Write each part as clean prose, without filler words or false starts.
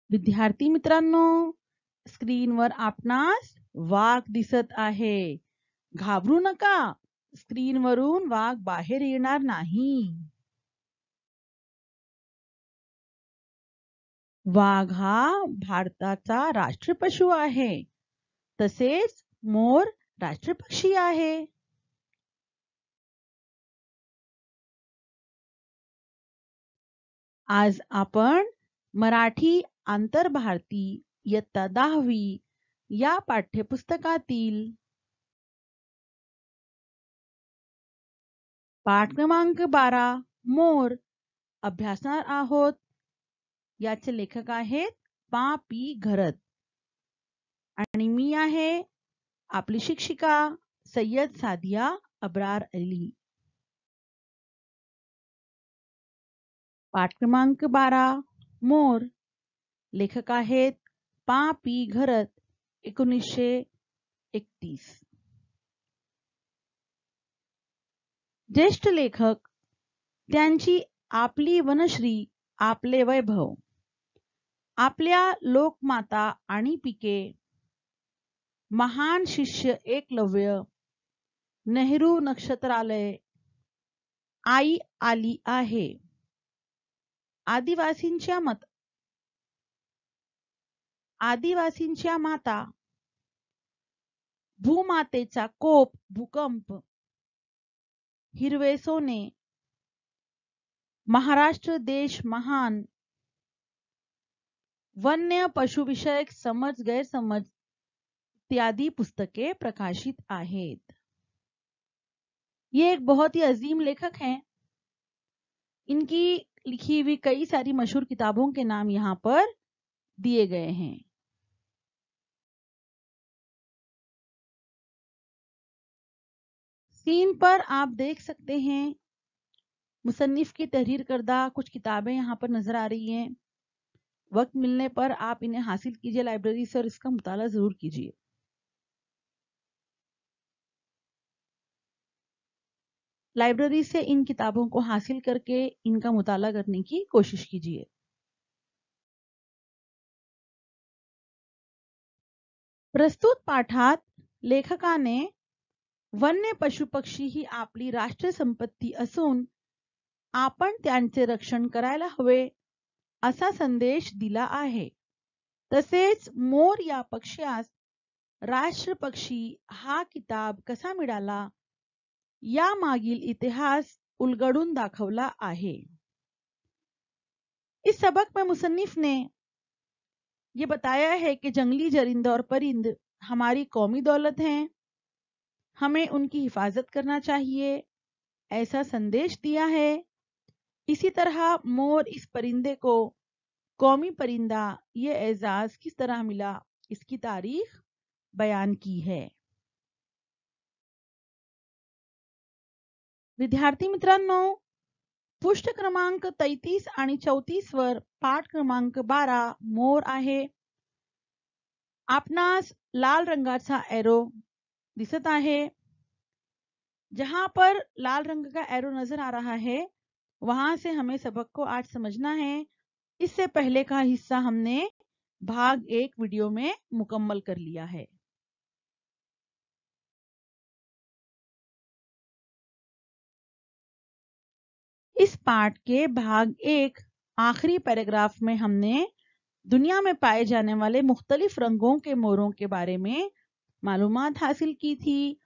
विद्यार्थी मित्रांनो, स्क्रीनवर आपणास वाघ दिसत आहे. घाबरू नका, स्क्रीनवरून वाघ बाहेर येणार नाही. वाघ हा भारताचा राष्ट्रपशु आहे. तसेच मोर राष्ट्रपक्षी आहे. आज आपण मराठी आंतरभारती इयत्ता 10वी या पाठ्यपुस्तकातील पाठ क्रमांक 12 मोर अभ्यासणार आहोत. याचे लेखक आहेत पा.पी. घरत आणि मी आहे आपली शिक्षिका सय्यद सादिया अब्रार अली. पाठ क्रमांक 12 मोर. लेखक आहेत पा.पी. घरत 1931. ज्येष्ठ लेखक त्यांची आपली वनश्री आपले वैभव, आपल्या लोकमाता आणि पिके, महान शिष्य एकलव्य, नेहरू नक्षत्रालय, आई आली आहे, आदिवासींच्या माता, भूमातेचा कोप भूकंप, हिरवे सोने, महाराष्ट्र देश महान, वन्य पशुविषयक समज गैरसमज इत्यादि पुस्तकें प्रकाशित आहेत. ये एक बहुत ही अजीम लेखक हैं. इनकी लिखी हुई कई सारी मशहूर किताबों के नाम यहाँ पर दिए गए हैं. स्क्रीन पर आप देख सकते हैं मुसन्निफ की तहरीर करदा कुछ किताबें यहाँ पर नजर आ रही हैं. वक्त मिलने पर आप इन्हें हासिल कीजिए लाइब्रेरी से और इसका मुताला जरूर कीजिए. लाइब्रेरी से इन किताबों को हासिल करके इनका मुताला करने की कोशिश कीजिए. प्रस्तुत पाठात लेखकाने वन्य पशुपक्षी ही आपली राष्ट्रीय संपत्ती असून आपण त्यांचे रक्षण करायला हवे असा संदेश दिला आहे. तसेच मोर या पक्ष्यास राष्ट्रपक्षी हा किताब कसा मिळाला या मागील इतिहास उलगडून दाखवला आहे. इस सबक में मुसन्निफ ने ये बताया है कि जंगली जरिंद और परिंद हमारी कौमी दौलत हैं, हमें उनकी हिफाजत करना चाहिए ऐसा संदेश दिया है. इसी तरह मोर इस परिंदे को कौमी परिंदा ये एजाज किस तरह मिला इसकी तारीख बयान की है. विद्यार्थी मित्रांनो, पृष्ठ क्रमांक 33 आणि 34 वर पाठ क्रमांक 12 मोर आहे. आपणास लाल रंगाचा एरो दिसत आहे. जहां पर लाल रंग का एरो नजर आ रहा है वहां से हमें सबक को आज समझना है. इससे पहले का हिस्सा हमने भाग 1 वीडियो में मुकम्मल कर लिया है. इस पाठ के भाग 1 आखिरी पैराग्राफ में हमने दुनिया में पाए जाने वाले मुख्तलिफ रंगों के मोरों के बारे में मालूमात हासिल की थी.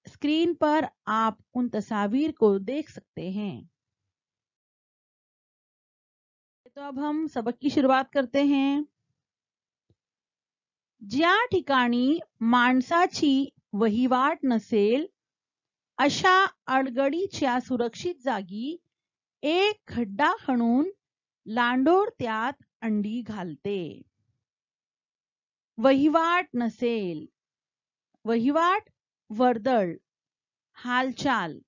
स्क्रीन पर आप उन तस्वीर को देख सकते हैं. तो अब हम सबक की शुरुआत करते हैं. ज्या ठिकाणी माणसाची वहिवाट नसेल अशा अडगळीच्या सुरक्षित जागी एक खड्डा खणून लांडोर त्यात अंडी घालते. वहिवाट नसेल, वहिवाट वर्दळ, हालचाल,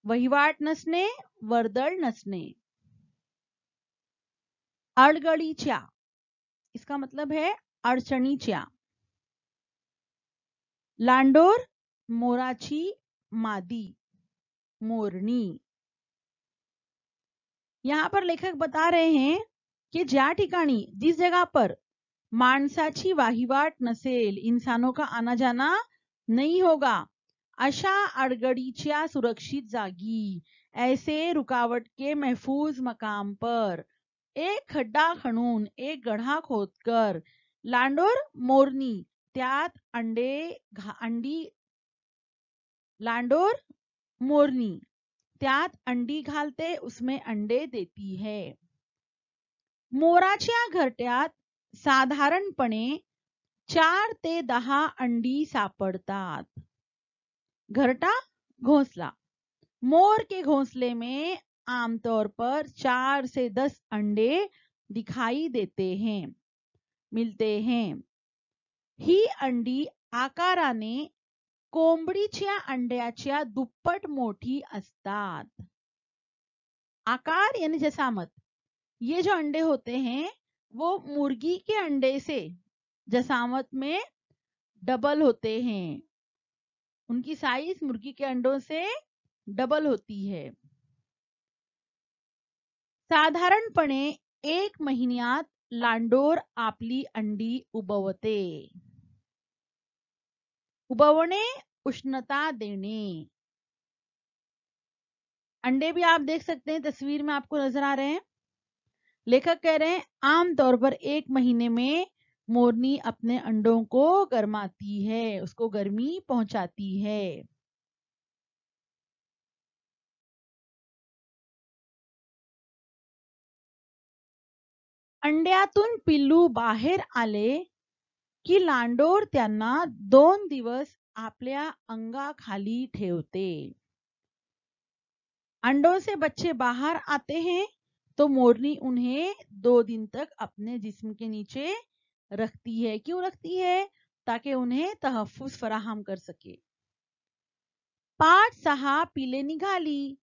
वहिवाट नसणे, वर्दळ नसणे. अडगळीच्या इसका मतलब है अडचणीच्या. लांडोर मोराची मादी, मोरनी. यहाँ पर लेखक बता रहे हैं की ज्या ठिकाणी जिस जगह पर माणसाची वाहिवाट नसेल, इंसानों का आना जाना नहीं होगा, अशा अडगडीच्या सुरक्षित जागी, ऐसे रुकावट के महफूज मकाम पर एक खड्डा खणून, एक गढा खोदकर लांडोर मोरनी त्यात अंडी लांडोर मोरनी त्यात अंडी घालते, उसमें अंडे देती है. मोराच्या घरट्यात साधारणपणे 4 ते 10 अंडी सापड़तात. घरटा घोंसला. मोर के घोंसले में आमतौर पर 4 से 10 अंडे दिखाई देते हैं, मिलते हैं. ही अंडी आकाराने कोंबडीच्या अंड्याच्या दुप्पट मोठी असतात. आकार यानी जसामत, ये जो अंडे होते हैं वो मुर्गी के अंडे से जसामत में डबल होते हैं. उनकी साइज मुर्गी के अंडों से डबल होती है. साधारणपणे 1 महिन्यात लांडोर आपली अंडी उबवते. उबवणे, उष्णता देणे. अंडे भी आप देख सकते हैं, तस्वीर में आपको नजर आ रहे हैं. लेखक कह रहे हैं आमतौर पर 1 महीने में मोरनी अपने अंडों को गर्माती है, उसको गर्मी पहुंचाती है. अंड्यातून पिल्लू बाहेर आले की लांडोर त्यांना 2 दिवस आपल्या अंगाखाली ठेवते. अंडों से बच्चे बाहर आते हैं तो मोरनी उन्हें 2 दिन तक अपने जिस्म के नीचे रखती है. क्यों रखती है? ताकि उन्हें तहफ्फुज फराहम कर सके. 5-6 पिले निघाली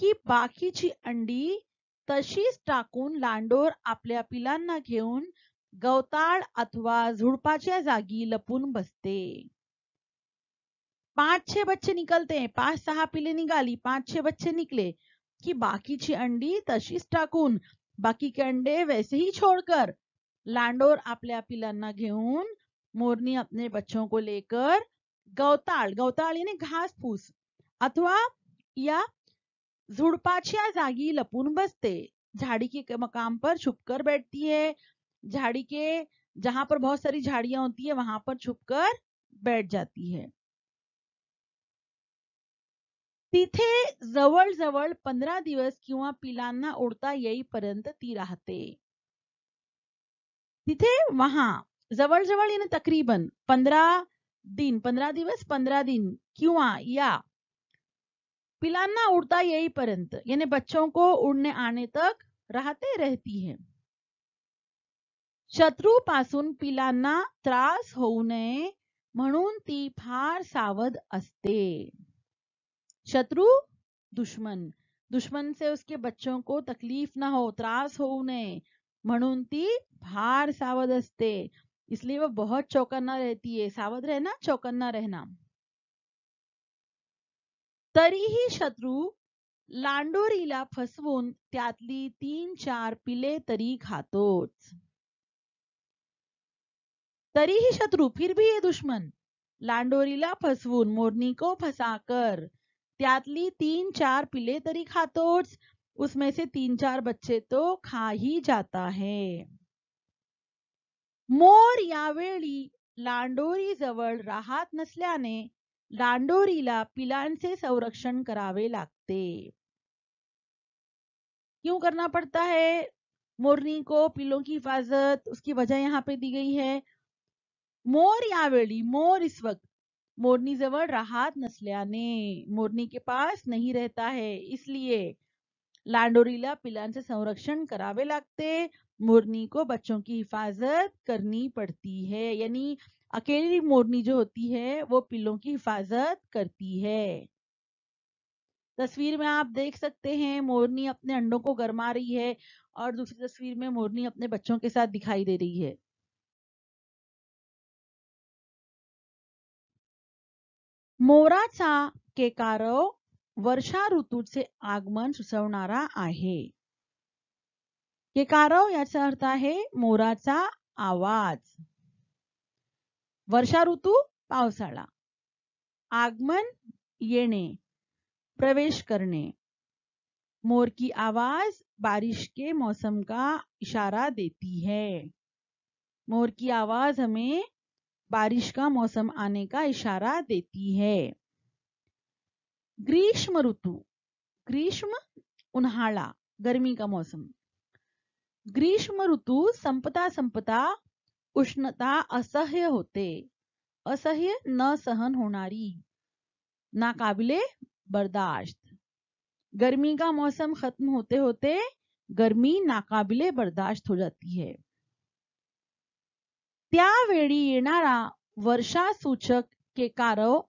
की बाकीची अंडी तशीच टाकून लांडोर आपल्या पिलांना घेऊन गवताळ अथवा झुडपाच्या जागी लपून बसते. 5-6 बच्चे निकलते हैं, 5-6 पिले निकाली, 5-6 बच्चे निकले कि बाकीची अंडी तशीच टाकून, बाकी के अंडे वैसे ही छोड़कर लांडोर आपल्या पिलांना घेऊन, मोरनी अपने बच्चों को लेकर गवताळ यानी घास फूस अथवा या झुडपाच्या जागी लपून बसते. झाड़ी के मकाम पर छुपकर बैठती है. झाड़ी के जहां पर बहुत सारी झाड़ियां होती है वहां पर छुपकर बैठ जाती है. तिथे जवळ 15 दिवस किंवा पिलांना उडता येईपर्यंत ती राहते. तिथे वहां जवळ यानी तकरीबन 15 दिवस 15 दिन किंवा या पिलांना उड़ता येईपर्यंत यानी बच्चों को उड़ने आने तक रहती है. शत्रूपासून पिलांना त्रास होऊ नये म्हणून ती फार सावध असते. शत्रु दुश्मन से उसके बच्चों को तकलीफ ना हो, त्रास होऊ नये म्हणून ती फार सावध असते. इसलिए वो बहुत चौकन्ना रहती है. सावध रहना, चौकन्ना रहना. तरीही शत्रू लांडोरीला फसवून त्यातली 3-4 पिले तरी खातोच. तरीही शत्रु, फिर भी ये दुश्मन लांडोरीला फसवून, मोरनी को फंसाकर त्यातली 3-4 पिले तरी खातोच. उसमें से 3-4 बच्चे तो खा ही जाता है. मोर यावेळी लांडोरी जवळ राहत नसल्याने लांडोरीला पिलांचे संरक्षण करावे लागते. क्यों करना पड़ता है मोरनी को पिल्लों की हिफाजत? उसकी वजह यहाँ पे दी गई है. मोर यावेळी, मोर इस वक्त, मोरनी जवळ राहत नसल्याने, मोरनी के पास नहीं रहता है, इसलिए लांडोरीला पिलांचे संरक्षण करावे लागते. मोरनी को बच्चों की हिफाजत करनी पड़ती है. यानी अकेली मोरनी जो होती है वो पिल्लों की हिफाजत करती है. तस्वीर में आप देख सकते हैं मोरनी अपने अंडों को गरमा रही है और दूसरी तस्वीर में मोरनी अपने बच्चों के साथ दिखाई दे रही है. मोराचा केकारव वर्षा ऋतूचे आगमन सुचवणारा आहे. केकारव याचा अर्थ आहे मोराचा आवाज. वर्षा ऋतू पावसाळा. आगमन येणे, प्रवेश करणे. मोर की आवाज बारिश के मौसम का इशारा देती है. मोर की आवाज हमें बारिश का मौसम आने का इशारा देती है. ग्रीष्म ऋतू. ग्रीष्म उन्हाळा, गर्मी का मौसम. ग्रीष्म ऋतू संपता संपता उष्णता असह्य होते. असह्य न सहन होणारी, नाकाबिले बर्दाश्त. गर्मी का मौसम खत्म होते होते गर्मी नाकाबिले बर्दाश्त हो जाती है. त्यावेळी येणारा वर्षासूचक केकारव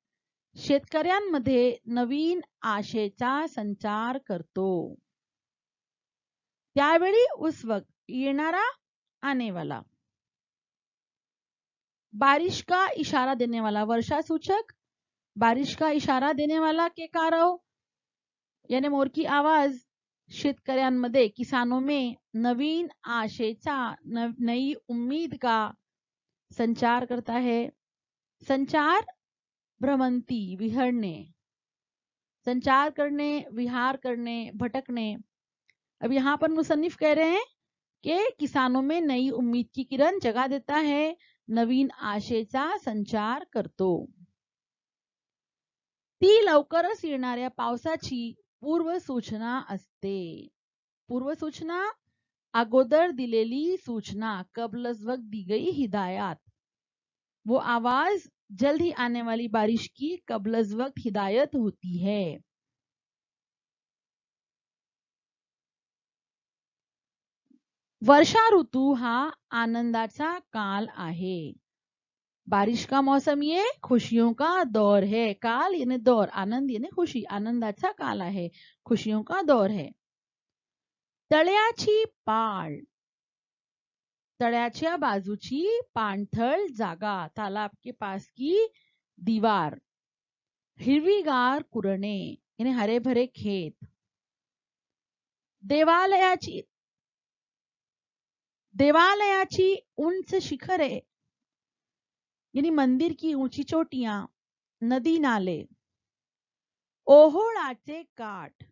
शेतकऱ्यांमध्ये नवीन आशेचा संचार करतो. त्यावेळी उस वक्त येणारा, आने वाला. बारिश का इशारा देने वाला वर्षासूचक, बारिश का इशारा देने वाला केकारव यानी मोर की आवाज शेतकऱ्यांमध्ये, किसानों में नवीन आशेचा, नई उम्मीद का संचार करता है. संचार भ्रमंती, विहरणे. संचार करने, विहार करने, भटकने. अब यहाँ पर मुसन्निफ कह रहे हैं कि किसानों में नई उम्मीद की किरण जगा देता है, नवीन आशेचा संचार करतो. ती लवकरच येणाऱ्या पावसाची पूर्वसूचना असते. पूर्वसूचना, अगोदर दिलेली सूचना, कब्ल वक्त दी गई हिदायत. वो आवाज जल्द ही आने वाली बारिश की कब्ल वक्त हिदायत होती है. वर्षा ऋतू हा आनंदाचा काल आहे. बारिश का मौसम ये खुशियों का दौर है. काल यानी दौर, आनंद यानी खुशी, आनंदाचा काल आहे, खुशियों का दौर है. तळ्याची पाळ. तळ्याच्या बाजूची पाणथळ जागा, तालाब के पास की दीवार. हिरवीगार कुरणे यानी हरे भरे खेत. देवालयाची, देवालयाची उंच शिखरे यानी मंदिर की ऊंची चोटियां. नदी नाले. ओहोळाचे काठ.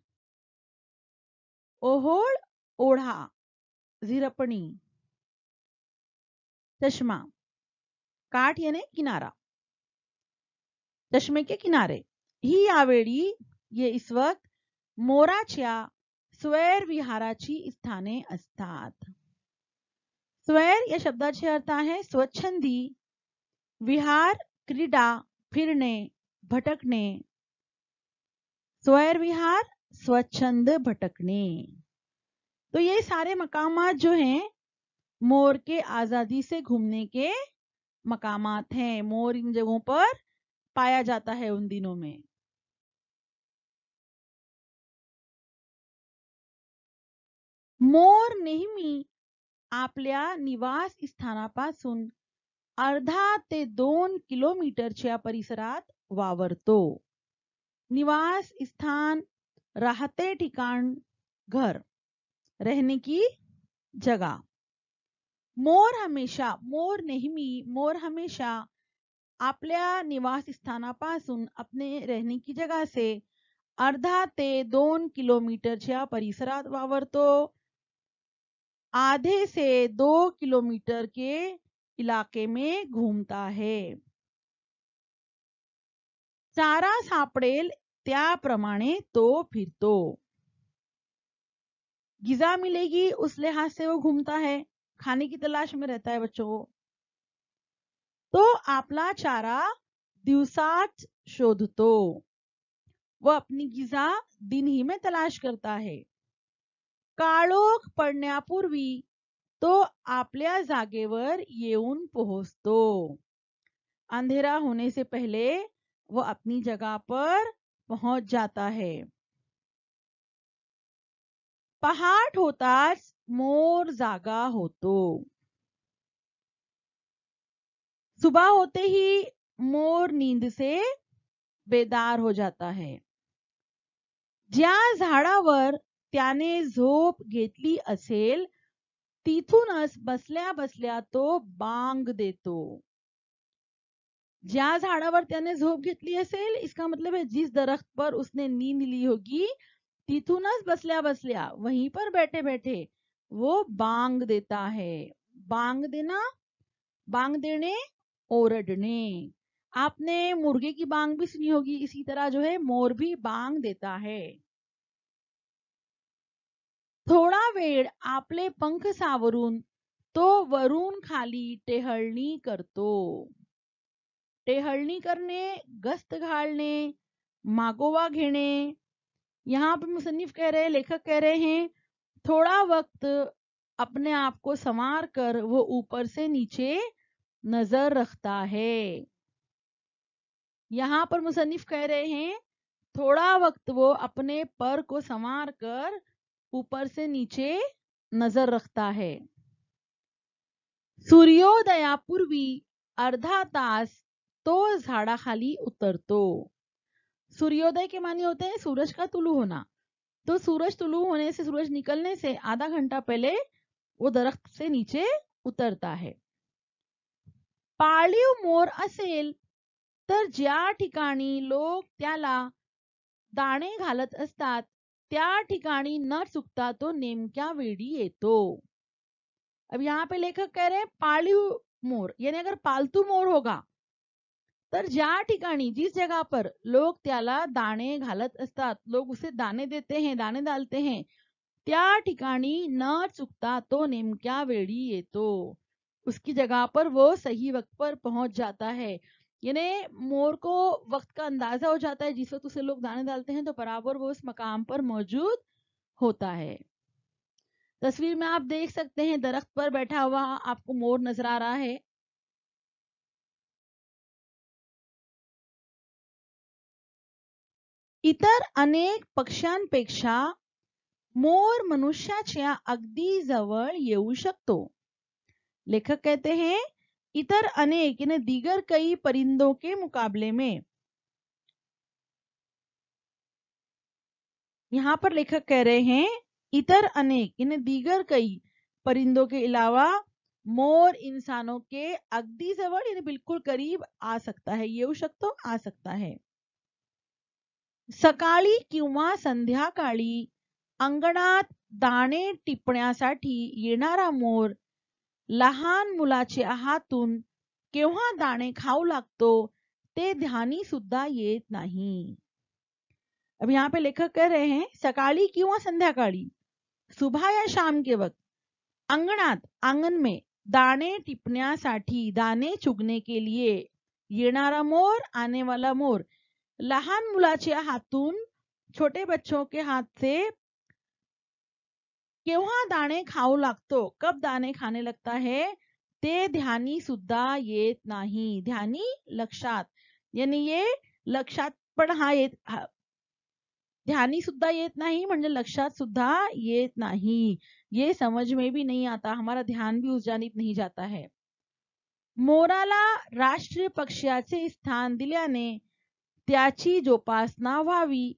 ओहोळ, ओढा, झिरपणी. चष्मा, काठ यानी किनारा, चष्मे के किनारे. ही यावेळी, ये इस वक्त, मोराच्या स्वैर विहाराची स्थाने असतात. स्वैर या शब्दाचे अर्थ आहे स्वच्छंदी, विहार क्रीडा, फिरणे, भटकणे. स्वैर विहार, स्वच्छंद, भटकने. तो ये सारे मकामात जो हैं मोर के आजादी से घूमने के मकामात हैं. मोर इन जगहों पर पाया जाता है उन दिनों में. मोर नेहमी आपल्या निवास स्थानापासून अर्धा ते 2 किलोमीटरच्या परिसरात वावरतो. निवास स्थान, राहते ठिकाण, घर, रहने की जगह. मोर हमेशा, मोर नेहमी, मोर हमेशा आपल्या निवास स्थानापासून, अपने रहने की जगह से अर्धा ते 2 किलोमीटरच्या परिसरात वावरतो. आधे से 2 किलोमीटर के इलाके में घूमता है. चारा सापडेल त्याप्रमाणे तो फिरतो. गिजा मिलेगी उस लिहाज से वो घूमता है, खाने की तलाश में रहता है बच्चों को. तो आपला चारा दिवसाच शोधतो. वो अपनी गिजा दिन ही में तलाश करता है. काळोख पडण्यापूर्वी तो आपल्या जागेवर येऊन पोहोचतो. अंधेरा होने से पहले वो अपनी जगह पर पहुंच जाता है. पहाट होताच मोर जागा होतो. सुबह होते ही मोर नींद से बेदार हो जाता है. ज्या झाडावर त्याने झोप घेतली असेल तिथूनच बसल्या बसल्या तो बांग देतो. ज्या झाडावर त्याने झोप घेतली असेल, इसका मतलब है जिस दरख्त पर उसने नींद ली होगी, तिथूनच बसल्या बसल्या, वहीं पर बैठे बैठे वो बांग देता है. बांग देना, बांग देने, ओरडने. आपने मुर्गे की बांग भी सुनी होगी, इसी तरह जो है मोर भी बांग देता है. थोडा वेळ आपले पंख सावरून तो वरून खाली टेहळणी करतो. टेहळणी करने, गस्त घालने, मागोवा घेणे. यहाँ पे मुसन्निफ कह रहे हैं, लेखक कह रहे हैं, थोड़ा वक्त अपने आप को संवार कर वो ऊपर से नीचे नजर रखता है. यहाँ पर मुसन्निफ कह रहे हैं, थोड़ा वक्त वो अपने पर को संवार कर ऊपर से नीचे नजर रखता है. सूर्योदयापूर्वी अर्धा तास तो झाडाखाली उतरतो. सूर्योदय के माने होते हैं सूरज का तुलू होना. तो सूरज तुलू होने से, सूरज निकलने से आधा घंटा पहले वो दरख्त से नीचे उतरता है. पाळीव मोर असेल तर ज्या ठिकाणी लोक त्याला दाणे घालत असतात, त्या ठिकाणी न चुकता तो नेमक्या वेळी येतो. अब यहाँ पे लेखक कह रहे हैं पाळीव मोर, यानी अगर पालतू मोर होगा, तर ज्या ठिकाणी, जिस जगह पर लोग त्याला दाणे घालत असतात, लोग उसे दाने देते हैं, दाने डालते हैं, त्या ठिकाणी न चुकता तो नेमक्या वेळी येतो. उसकी जगह पर वो सही वक्त पर पहुंच जाता है. यानी मोर को वक्त का अंदाजा हो जाता है, जिस वक्त उसे लोग दाने डालते हैं तो बराबर वो उस मकाम पर मौजूद होता है. तस्वीर में आप देख सकते हैं, दरख्त पर बैठा हुआ आपको मोर नजर आ रहा है. इतर अनेक पक्ष्यांपेक्षा मोर मनुष्याच्या अगदी जवळ येऊ शकतो. लेखक कहते हैं, इतर अनेक यानी दीगर कई परिंदों के मुकाबले में. यहाँ पर लेखक कह रहे हैं, इतर अनेक यानी दीगर कई परिंदों के अलावा मोर इंसानों के अगदी जवळ यानी बिल्कुल करीब आ सकता है, येऊ शकतो, आ सकता है. सकाळी किंवा संध्याकाळी अंगणात दाणे टिपण्यासाठी येणारा मोर लहान मुलाच्या हातून केव्हा दाणे खाऊ लागतो ते ध्यानी सुद्धा येत नाही. अब यहाँ पे लेखक कह रहे हैं, सकाळी किंवा संध्याकाळी, सुबह या शाम के वक्त अंगणात, आंगन में दाणे टिपण्यासाठी, दाने चुगने के लिए येणारा मोर, आने वाला मोर लहान मुलाच्या हातून, छोटे बच्चों के हाथ से केव्हा दाणे खाऊ लागतो, कब दाणे खाने लगता है, ते ध्यानी सुद्धा येत नाही. ध्यानी लक्षात, यानी ये लक्षात पण हा येत, ध्यानी सुद्धा येत नाही म्हणजे लक्षात सुद्धा येत नाही. ये समझ में भी नहीं आता, हमारा ध्यान भी उस जानिब नहीं जाता है. मोराला राष्ट्रीय पक्ष्याचे स्थान दिल्याने त्याची जोपासना व्हावी.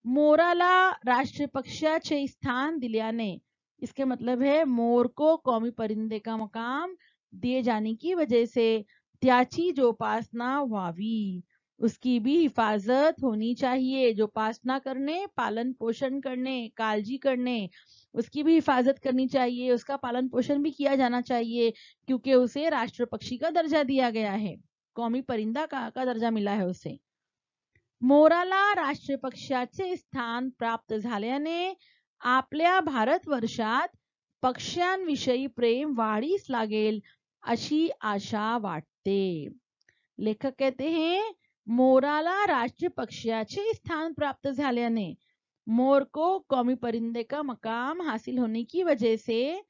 मोराला राष्ट्रीय पक्ष्याचे स्थान दिल्याने, इसके मतलब है मोर को कौमी परिंदे का मकाम दिए जाने की वजह से त्याची जोपासना व्हावी, उसकी भी हिफाजत होनी चाहिए. जोपासना करने, पालन पोषण करने, कालजी करने, उसकी भी हिफाजत करनी चाहिए, उसका पालन पोषण भी किया जाना चाहिए, क्योंकि उसे राष्ट्र पक्षी का दर्जा दिया गया है, कौमी परिंदा का दर्जा मिला है उसे. मोराला राष्ट्रीय पक्ष्याचे स्थान प्राप्त झाल्याने आपल्या भारतवर्षात पक्ष्यांविषयी प्रेम वाढीस लागेल अशी आशा वाटते. लेखक कहते हैं, मोराला राष्ट्रीय पक्ष्याचे स्थान प्राप्त झाल्याने, मोर को कौमी परिंदे का मकाम हासिल होने की वजह से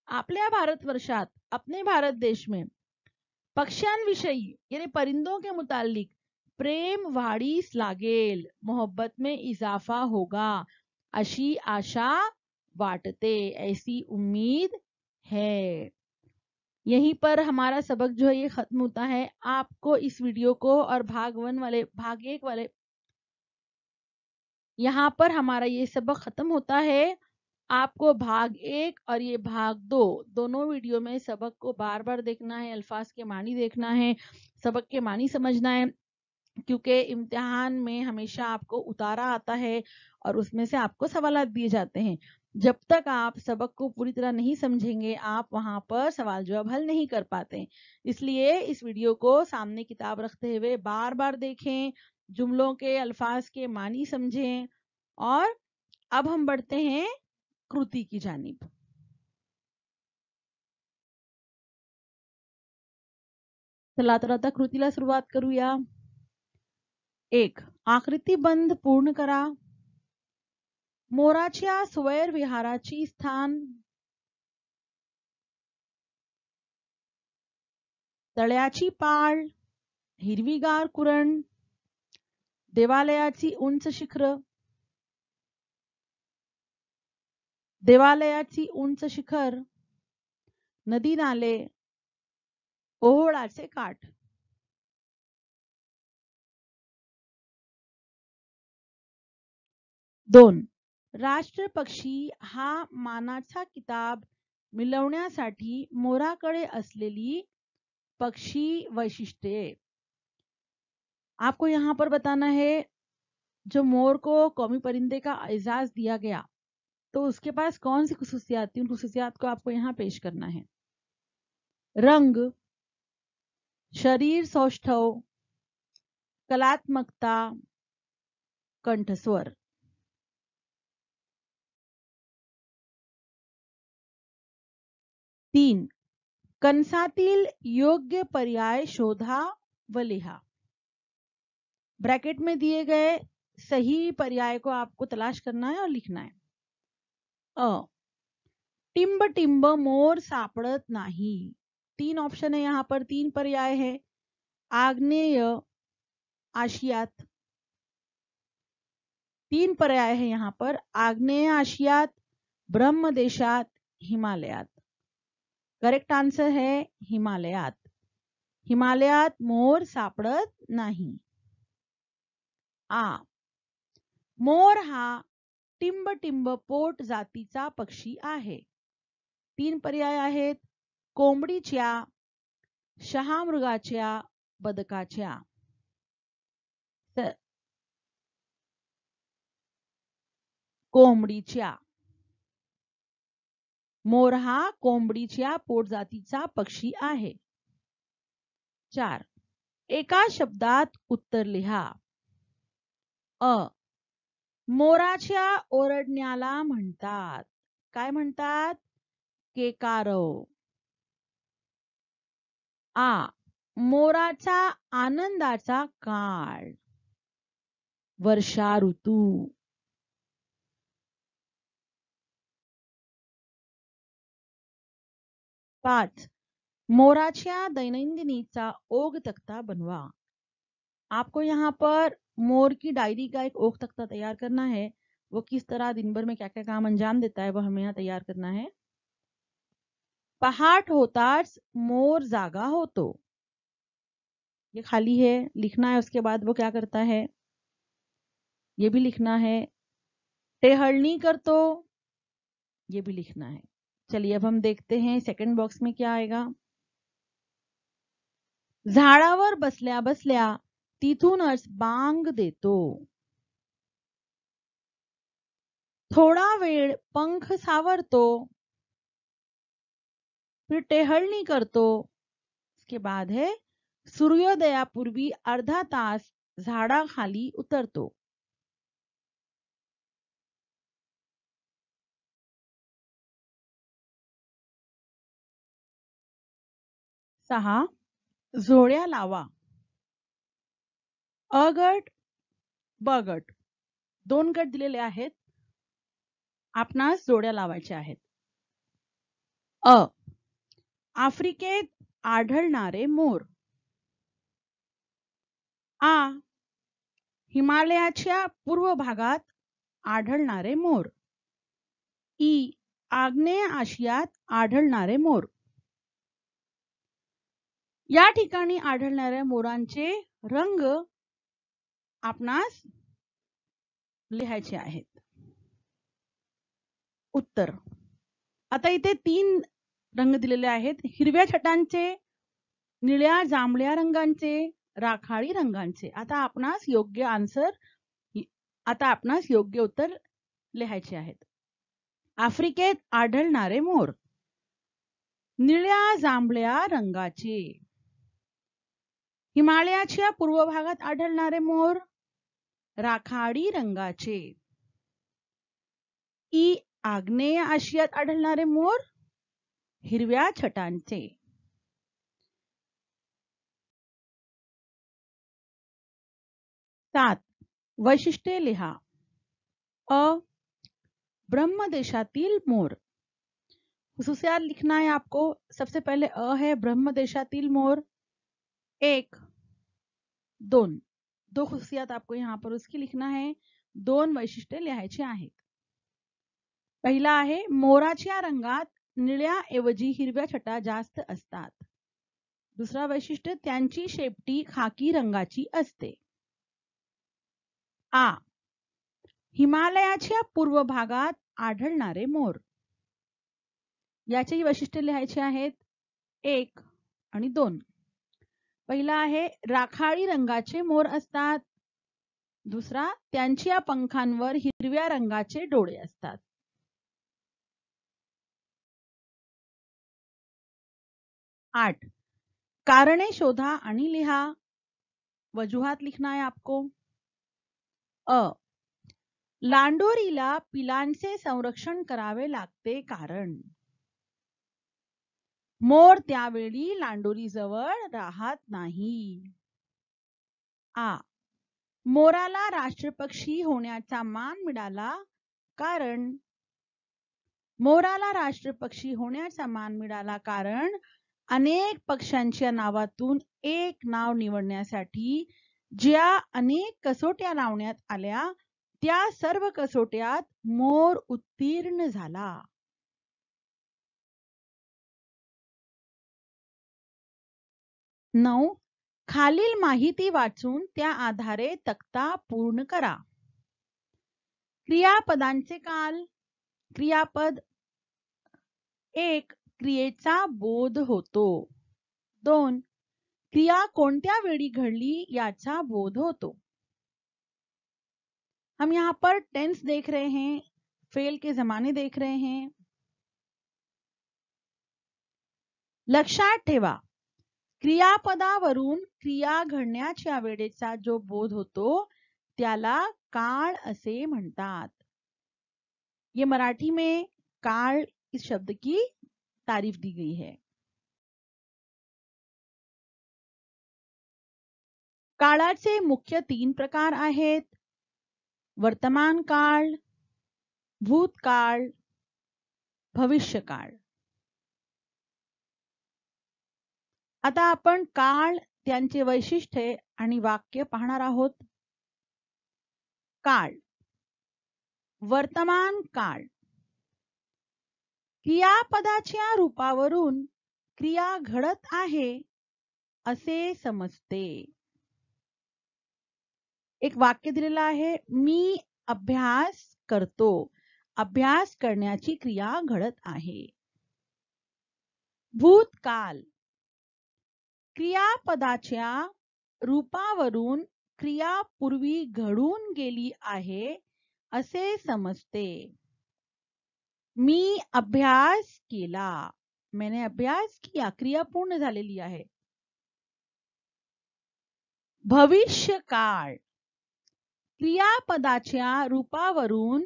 आपल्या भारतवर्षात, अपने भारत देश में पक्ष्यांविषयी यानी परिंदों के मुतालिक प्रेम वाढीस लागेल, मोहब्बत में इजाफा होगा, अशी आशा वाटते, ऐसी उम्मीद है. यहीं पर हमारा सबक जो है ये खत्म होता है. आपको इस वीडियो को और भाग 1 वाले यहाँ पर हमारा ये सबक खत्म होता है. आपको भाग 1 और ये भाग 2 दोनों वीडियो में सबक को बार बार देखना है, अल्फाज के मानी देखना है, सबक के मानी समझना है, क्योंकि इम्तिहान में हमेशा आपको उतारा आता है और उसमें से आपको सवालात दिए जाते हैं। जब तक आप सबक को पूरी तरह नहीं समझेंगे, आप वहां पर सवाल जवाब हल नहीं कर पाते। इसलिए इस वीडियो को सामने किताब रखते हुए बार बार देखें, जुमलों के अल्फाज के मानी समझें। और अब हम बढ़ते हैं कृति की जानिब। चला तर आता कृतीला सुरुवात करूया। 1. आकृतीबंध पूर्ण करा. मोराच्या स्वैर विहाराची स्थान. तळ्याची पाळ, हिरवीगार कुरण, देवालयाची उंच शिखर. देवालयाची उंच शिखर, नदी नाले, ओहोळाचे काठ. 2. राष्ट्र पक्षी हा मानाचा किताब मिळवण्यासाठी मोराकडे असलेली पक्षी वैशिष्ट्ये. आपको यहाँ पर बताना है, जो मोर को कौमी परिंदे का एजाज दिया गया तो उसके पास कौन सी खुसूसियात थी, उन खुसूसियात को आपको यहाँ पेश करना है। रंग, शरीर सौष्ठव, कलात्मकता, कंठस्वर. 3. कंसातील योग्य पर्याय शोधा व लिहा. ब्रैकेट में दिए गए सही पर्याय को आपको तलाश करना है और लिखना है। टिंब टिंब मोर सापडत नाही. 3 ऑप्शन है यहाँ पर, 3 पर्याय है। आग्नेय आशियात, 3 पर्याय है यहाँ पर, आग्नेय आशियात, ब्रह्म देशात, हिमालयात. करेक्ट आंसर है हिमालयात. हिमालयात मोर सापडत नाही. मोर हा टिंब टिंब पोट जातीचा पक्षी आहे. 3 पर्याय आहेत, कोंबडीच्या, शहामृगाच्या, बदकाच्या. कोंबडीच्या. मोर हा कोंबडीच्या पोट जातीचा पक्षी आहे. 4. एका शब्दात उत्तर लिहा. मोराच्या ओरडण्याला म्हणतात. काय म्हणतात? केकारव. मोराचा आनंदाचा काळ, वर्षा ऋतू. 5. मोराच्या दैनंदिनीचा ओघ तख्ता बनवा. आपको यहाँ पर मोर की डायरी का एक ओघ तख्ता तैयार करना है। वो किस तरह दिन भर में क्या क्या काम अंजाम देता है वो हमें यहाँ तैयार करना है। पहाट होताच मोर जागा होतो. ये खाली है, लिखना है। उसके बाद वो क्या करता है ये भी लिखना है। टेहळणी करतो, ये भी लिखना है। चलिए अब हम देखते हैं सेकंड बॉक्स में क्या आएगा। झाडावर बसल्या बसल्या तिथूनच बांग देतो. थोडा वेळ पंख सावरतो, फिर टेहळणी करतो. इसके बाद है सूर्योदयापूर्वी अर्धा तास झाडाखाली उतरतो. 6. जोड्या लावा. अ गट, ब गट 2 गट दिलेले आहेत. आपणास जोड्या लावायच्या आहेत. आफ्रिकेत आढळणारे मोर. हिमालयाच्या पूर्व भागात आढळणारे मोर. आग्नेय आशियात आढळणारे मोर. या ठिकाणी आढळणाऱ्या मोरांचे रंग आपणास लिहायचे आहेत. उत्तर. आता इथे 3 रंग दिलेले आहेत. हिरव्या छटांचे, निळ्या जांभळ्या रंगांचे, राखाडी रंगांचे. आता आपणास योग्य उत्तर लिहायचे आहेत. आफ्रिकेत आढळणारे मोर निळ्या जांभळ्या रंगाचे. हिमालयाच्या पूर्व भागात आढळणारे मोर राखाडी रंगाचे. आग्नेय आशियात आढळणारे मोर हिरव्या छटांचे. 7 वैशिष्ट्ये लिहा. अ ब्रह्मदेशातील मोर. खुसूसियात लिखना है आपको. सबसे पहले अ है ब्रह्मदेशातील मोर. 1 2 दो खुसूसियात आपको यहाँ पर उसकी लिखना है. 2 वैशिष्ट्ये लिहायची आहेत. पहिला आहे मोराच्या रंगात निळ्याऐवजी हिरव्या छटा जास्त असतात. दुसरा वैशिष्ट्य त्यांची शेपटी खाकी रंगाची असते. आ हिमालयाच्या पूर्व भागात आढळणारे मोर. याचेही वैशिष्ट्य लिहायचे आहेत. 1 आणि 2. पहिला आहे राखाडी रंगाचे मोर असतात. दुसरा त्यांच्या पंखांवर हिरव्या रंगाचे डोळे असतात. 8 कारणे शोधा आणि लिहा. वजुहात लिखना है आपको. अ लांडोरीला पिलांचे संरक्षण करावे लागते कारण मोर त्यावेळी लांडोरी जवळ राहत नाही. आ मोराला राष्ट्रपक्षी होण्याचा मान मिळाला कारण मोराला राष्ट्रपक्षी होण्याचा मान मिळाला कारण अनेक पक्ष्यांच्या नावातून एक नाव निवडण्यासाठी ज्या अनेक कसोट्या लावण्यात आल्या त्या सर्व कसोट्यात मोर उत्तीर्ण झाला. 9 खालील माहिती वाचून त्या आधारे तक्ता पूर्ण करा. क्रियापदांचे काल. क्रियापद 1 क्रियेचा बोध होतो. 2 क्रिया कोणत्या वेळी घडली याचा बोध होतो. हम यहाँ पर टेंस देख रहे हैं, फेल के जमाने देख रहे हैं. लक्षात ठेवा क्रियापदावरून क्रिया घडण्याच्या वेळेचा जो बोध होतो त्याला काळ असे म्हणतात. ये मराठी में काळ इस शब्द की तारीफ दी गई है. काळाचे मुख्य 3 प्रकार आहेत. वर्तमान काळ, भूतकाळ, भविष्यकाळ. आता आपण काळ, त्यांचे वैशिष्ट्ये आणि वाक्य पाहणार आहोत. काळ. वर्तमान काळ. क्रियापदाच्या रूपावरून क्रिया घडत आहे असे समजते. एक वाक्य दिलेलं आहे. मी अभ्यास करतो. अभ्यास करण्याची क्रिया घडत आहे. भूतकाल. क्रियापदाच्या रूपावरून क्रिया पूर्वी घडून गेली आहे असे समजते. मी अभ्यास केला. मैंने अभ्यास किया. क्रिया पूर्ण झालेली आहे. भविष्यकाळ. क्रियापदाच्या रूपावरून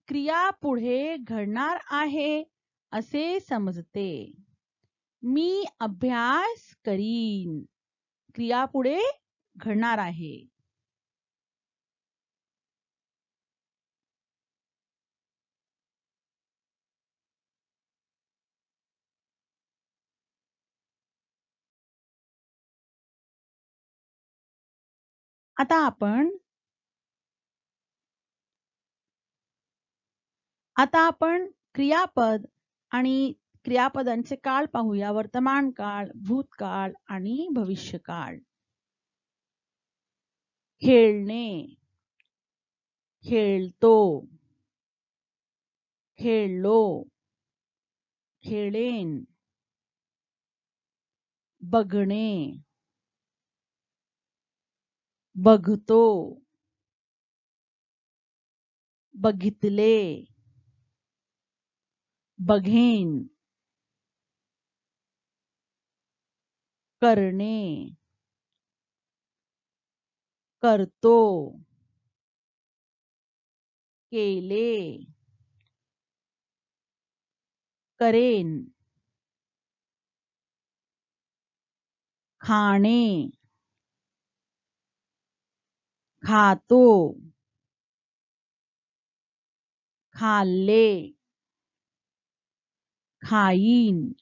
क्रिया पुढे घडणार आहे असे समजते. मी अभ्यास करीन. क्रिया पुढे घडणार आहे. आता आपण क्रियापद आणि क्रियापदांचे काळ पाहूया. वर्तमान काळ, भूतकाळ आणि भविष्यकाळ. खेळणे, खेळतो, खेळलो, खेळेन, बघणे, बघतो, बघितले, बघेन, करणे, करतो, केले, करेन, खाणे, खातो, खाल्ले, खाईन,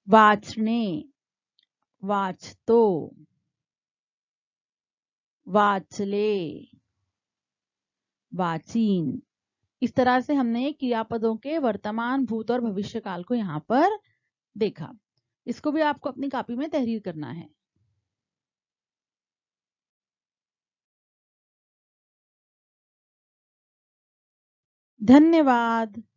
वाचणे, वाचतो, वाचले, वाचीन। इस तरह से हमने क्रियापदों के वर्तमान, भूत और भविष्य काल को यहाँ पर देखा। इसको भी आपको अपनी कॉपी में तहरीर करना है। धन्यवाद।